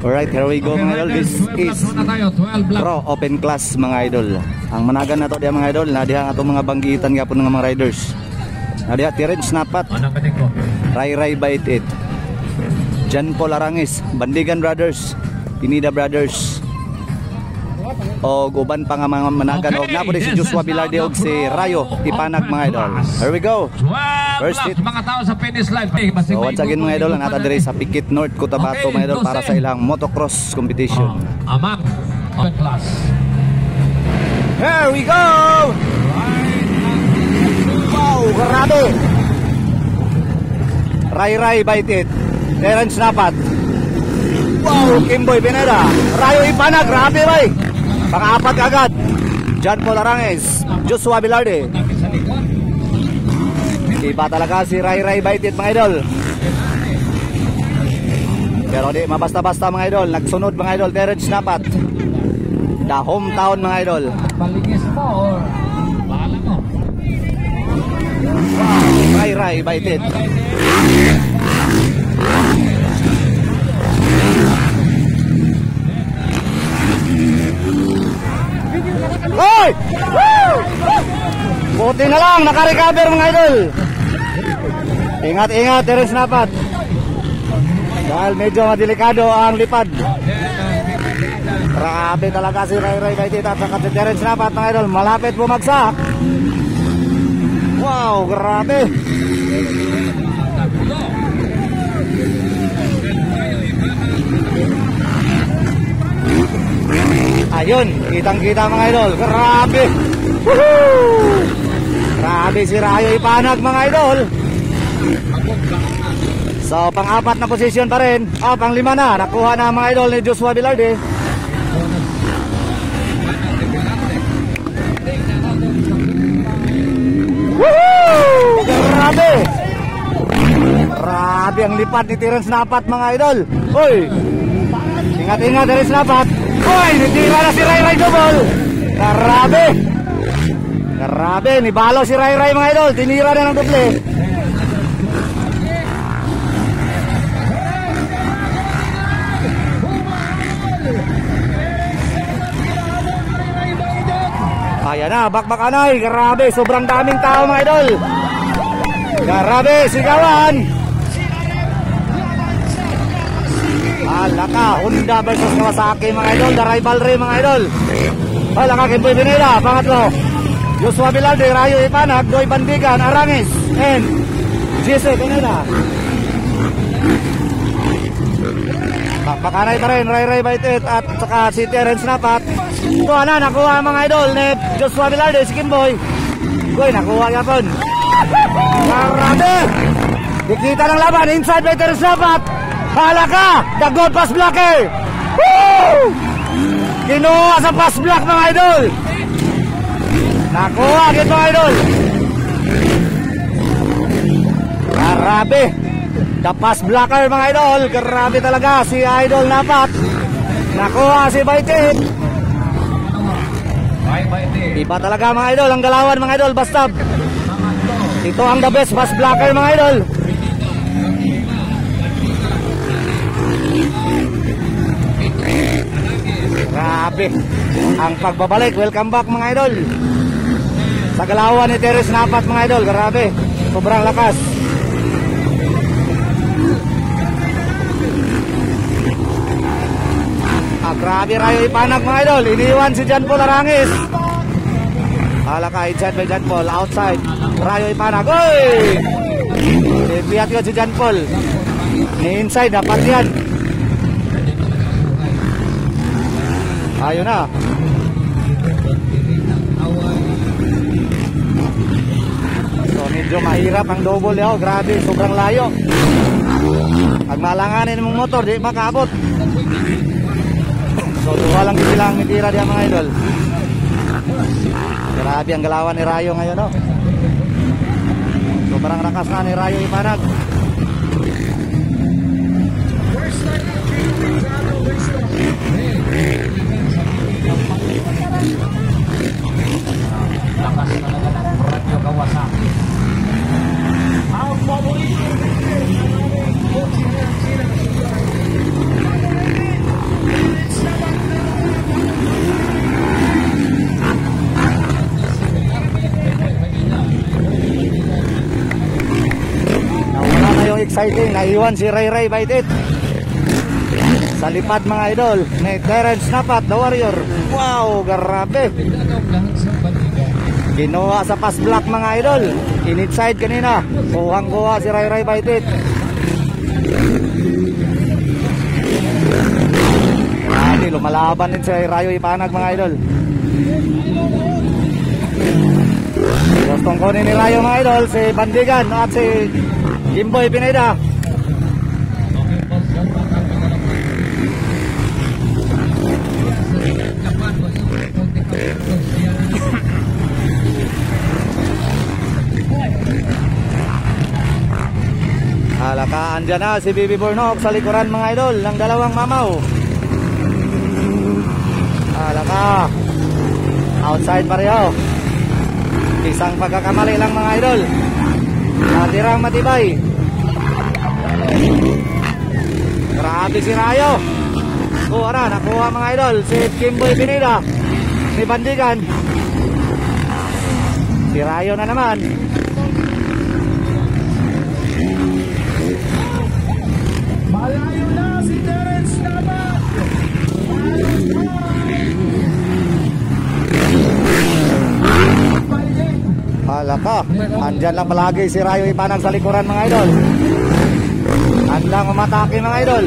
Alright, here we go mga idol. This is Pro Open Class mga idol. Ang managan na to diya mga idol, na diha atong mga banggitan gapon ng mga riders. Na diha Terence Napat, Ray Ray Bait It, John Paul Arangis, Bandigan Brothers, Pinida Brothers, o uban pa nga mga managan. Og napo si Joshua Bilarde og si Rayo Ipanag mga idol. Here we go. First hit. Mga tao sa finish line. So once again mga idol, ang ata dire sa Pikit North Cotabato mga idol para sa ilang motocross competition. Amang Open Class. Here we go. Wow, grabe. Ray Ray Bait It, Terence Napat. Wow, Kimboy Pineda, Rayo Ipanag, grabe bay. Pang-apat agad, John Paul Arangis, Joshua Bilarde. Iba talaga si Ray Ray Bait It mga idol. Pero di mabasta-basta mga idol. Nagsunod mga idol, Terence Napat, the hometown mga idol. Paligis mo or bahala mo. Wow, Ray Ray Bait It. Hoy! Buti na lang, naka-recover mga idol. Ingat-ingat, Terence Napat. Dahil medyo madelikado ang lipad. Grabe talaga si Ray Ray Bait It at saka si Terence Napat mga idol. Malapit bumagsak. Wow, grabe. Ayun, kitang-kita mga idol. Grabe. Woohoo! Grabe si Rayo Ipanag mga idol. So, pang-apat na posisyon pa rin. Pang-lima na. Nakuha na mga idol ni Joshua Bilarde. Woohoo! Grabe. Grabe ang lipat ni Terence Napat mga idol. Hoy! Ingat-ingat Terence Napat. Hoy! Nitira na si Ray Ray double. Grabe. Grabe. Nibalo si Ray Ray mga idol. Tinira na ng doble. Ayan na, bakbakanay. Grabe, sobrang daming tao mga idol. Grabe, sigawan. Alaka, Honda versus Kawasaki mga idol. The rivalry mga idol. Alaka, Kimboy Pineda, pangatlo. Joshua Bilarde, Rayo Ipanag, Doy Bandigan, Arangis, and Jesse Pineda. Bakbakanay pa rin, Ray Ray Bait It at saka si Terence Napat. Ito na, nakuha mga idol ni Joshua Bilarde, si Kimboy. Goy, nakuha yapon. Marami! Dikita ng laban, inside by Terence Napat. Halaka, the gold pass blocker. Woo! Kinuha sa pass block mga idol. Nakuha agad mga idol. Grabe. The pass blocker mga idol. Grabe talaga si Idol Napat. Nakuha si Bait It. Iba talaga mga idol ang galawan mga idol. Basta ito ang the best pass blocker mga idol. Grabe ang pagbabalik. Welcome back mga idol sa galawan ni Terence Napat mga idol. Grabe, sobrang lakas. Grabe Rayo Ipanag mga idol. Iniwan si John Paul Arangis. Halaka, inside by John Paul, outside Rayo Ipanag. Oy! Piyat yun si John Paul. Ni inside, dapat yan. Ayun na. So medyo mahirap ang double yaw. Grabe, sobrang layo. Pag malanganin mong motor, di makaabot. So duwa lang silang mitira diya mga idol. Grabe ang galawan ni Rayo ngayon, no? Sobrang lakas na ni Rayo Ipanag. Lakas talaga ng Radio Kawasaki. Ang paborito. exciting. Naiwan si Ray Ray Baitit sa lipad mga idol ni Terence Napat, the Warrior. Wow, grabe. Ginawa sa pass block mga idol. Inside kanina. Kuhang-kuha si Ray Ray Baitit. Grabe, lumalaban din si Rayo Ipanag mga idol. Gustong kunin ni Rayo mga idol si Bandigan at si Jimboy Pineda. Halaka, andyan na si Bibi Burnok sa likuran mga idol ng dalawang mamaw. Halaka, outside pareho. Isang pagkakamali lang mga idol. Natirang matibay. Grabe si Rayo. Kuha na, nakuha mga idol si Kimboy Pineda ni Bandigan. Si Rayo na naman. Malayo na si Terence Napat. Halaka, andyan lang palagi si Rayo Ipanag sa likuran mga idol. Andang umatake mga idol.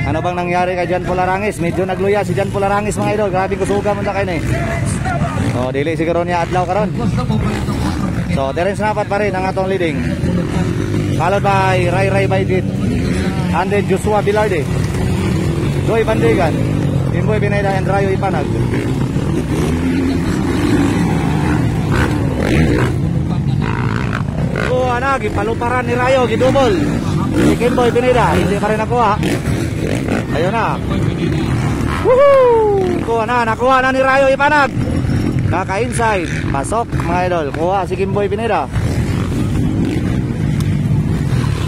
Ano bang nangyari kay Jan Polarangis? Medyo nagluya si Jan Polarangis mga idol. Grabe kusuga mo na kayo eh. So dili siguro niya adlaw karon. So Terence Napat pa rin ang atong leading. Followed by Ray Ray Baitit and then Joshua Bilarde, Joy Bandigan, Timboy Pineda and Rayo Ipanag. Kuha na, gipaluparan ni Rayo, gidubol si Kimboy Pineda, hindi pa rin nakuha. Ayun na. Woohoo! Kuha na, nakuha na ni Rayo Ipanag. Naka-inside, pasok mga idol. Kuha si Kimboy Pineda.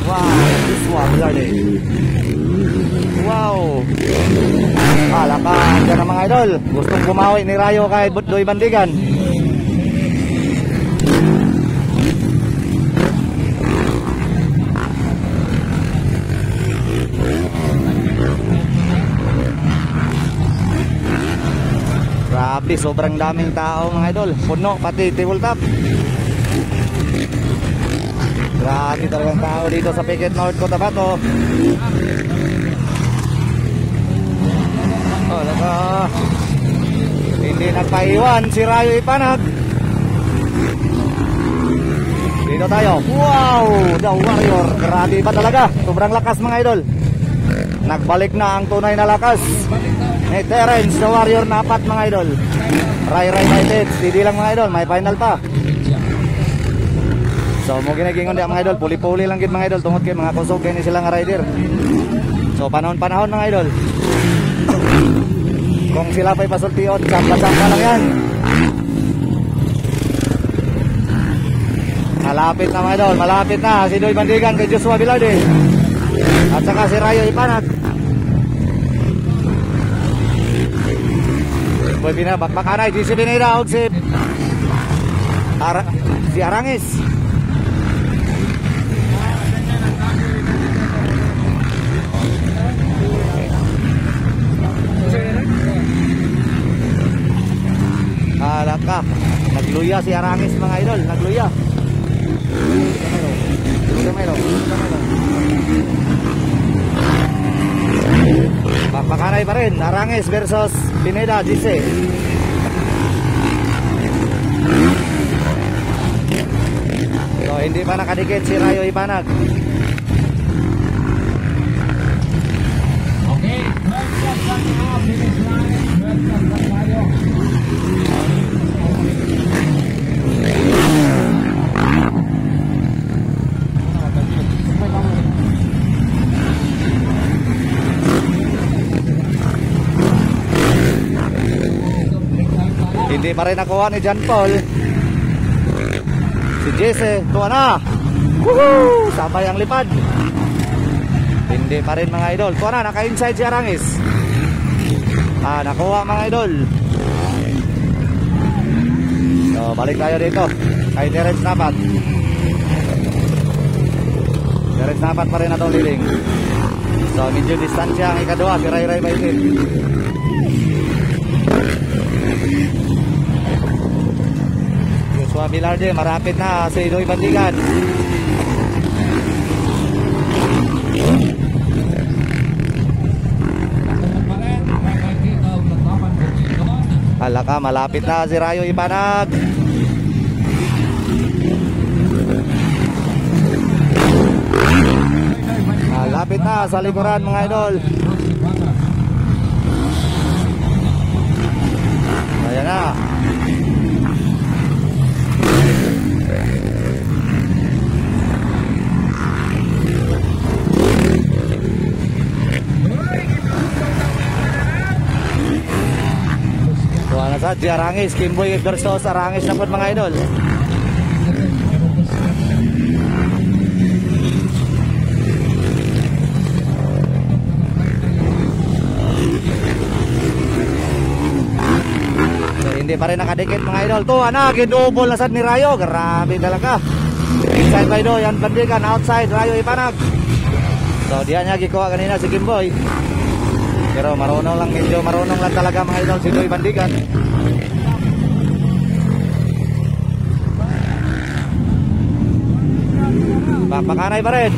Wow, Joshua Bilarde. Wow. Halaka, andyan na mga idol. Gustong bumawi ni Rayo kay Joy Bandigan. Grabe, sobrang daming tao mga idol. Puno, pati tabletop. Grabe talagang tao dito sa Piquet North Cotabato. Oh, laka. Hindi nagpaiwan si Rayo Ipanag. Dito tayo. Wow, the Warrior. Grabe pa talaga. Sobrang lakas mga idol. Nagbalik na ang tunay na lakas ni Terence, the Warrior Napat mga idol. Ray Ray Baitit. Hindi lang mga idol, may final pa. So mo ginagingon di mga idol, puli-puli lang gid mga idol tungod kay mga kusog kay ni sila nga rider. So panahon-panahon mga idol. Kung sila pa'y pasultiyon, sampa-sampa lang yan. Malapit na mga idol, malapit na si Joy Bandigan kay Joshua Bilarde. At saka si Rayo Ipanag. Boy Pina, bakbakanay, si Pineda o si Arangis. Halaka, nagluya si Arangis mga idol, nagluya. Bakbakanay pa rin, Arangis versus Pineda, Gise. So hindi pa nakadikit si Rayo Ipanag. Okay, finish line, tayo. Hindi pa rin nakuha ni John Paul. Si Jesse, tuwa na. Woohoo! Sabay ang lipad. Hindi pa rin mga idol. Tuwa na, naka-inside si Arangis. Nakuha mga idol. So, balik tayo dito kay Terence Napat. Terence Napat pa rin na itong leading. So, medyo distansya ang ikadua, si Ray Ray Baitin. Joshua Bilarde, marapit na si Idoy Bandigan. Halaka, malapit na si Rayo Ipanag. Malapit na sa likuran mga idol. Ayan na. Tuwa na sa Arangis, Kimboy Versus Arangis na po mga idol. Hindi pa rin nakadikit mga idol. Tuwa na, gidouble na sad ni Rayo. Grabe talaga. Inside pa idol, yan Bandigan, outside Rayo Ipanag. So diyan niya gikuha kanina si Kimboy. Pero marunong lang, medyo marunong lang talaga mga idol si Idoy Bandigan. Pakanay pa rin.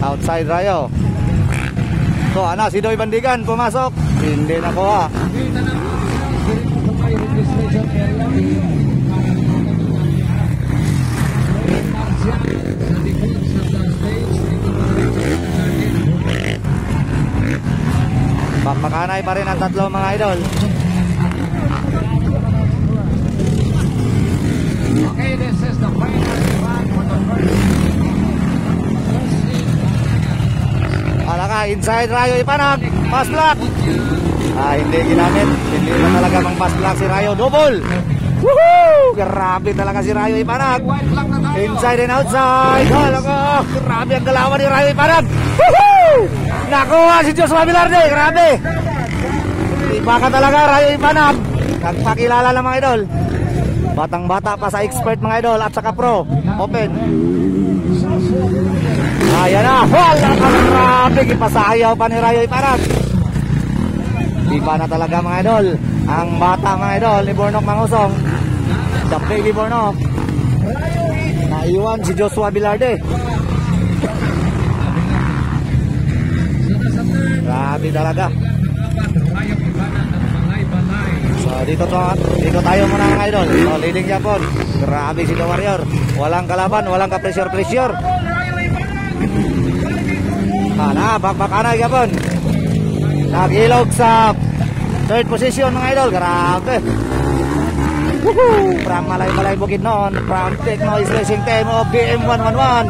Outside Rayo. So ana si Idoy Bandigan pumasok. Hindi nakuha. Pakanay pa rin ang tatlo mga idol. Okay, this is the final run for the first. Alaka, inside Rayo Ipanag. Pass block. Hindi ginamit. Hindi na talaga mang pass block si Rayo. Double. Woohoo! Grabe talaga si Rayo Ipanag. Inside and outside. Alaka, grabe ang galawan ni Rayo Ipanag. Woohoo! Nakuha si Joshua Bilarde. Grabe. Iba ka talaga Rayo Ipanag. Nagpakilala ng mga idol. Batang-bata pa sa expert mga idol at saka pro. Open. Ayan na. Wala ka, grabe. Ipasayaw pa ni Rayo Ipanag. Iba na talaga mga idol. Ang bata mga idol ni Bornok Mangusong. The baby Bornok. Naiwan si Joshua Bilarde. Grabe talaga. So dito tayo muna mga idol. So leading Japon. Grabe si The Warrior. Walang kalaban, walang ka-pressure. Bakbak ana Japon. Nag-ilog sa third position mga idol. Grabe. Woohoo! From Malay Bukid noon. From Techno Racing Team of BM111.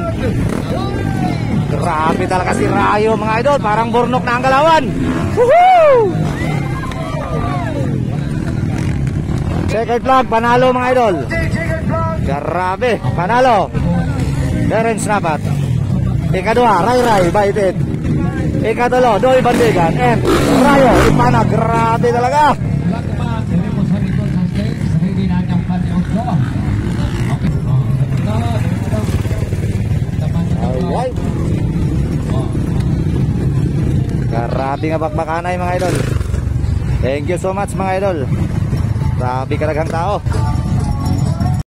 Grabe talaga si Rayo mga idol. Parang Bornok na ang galawan. Woohoo! Second flag, panalo mga idol. Grabe, panalo. Terence Napat. Ikadua, Ray Baitin. Ikatulo, Idoy Bandigan. And Rayo Ipanag. Grabe talaga. Alright. Grabe nga bakbakanay mga idol. Thank you so much mga idol. Grabe karagang tao.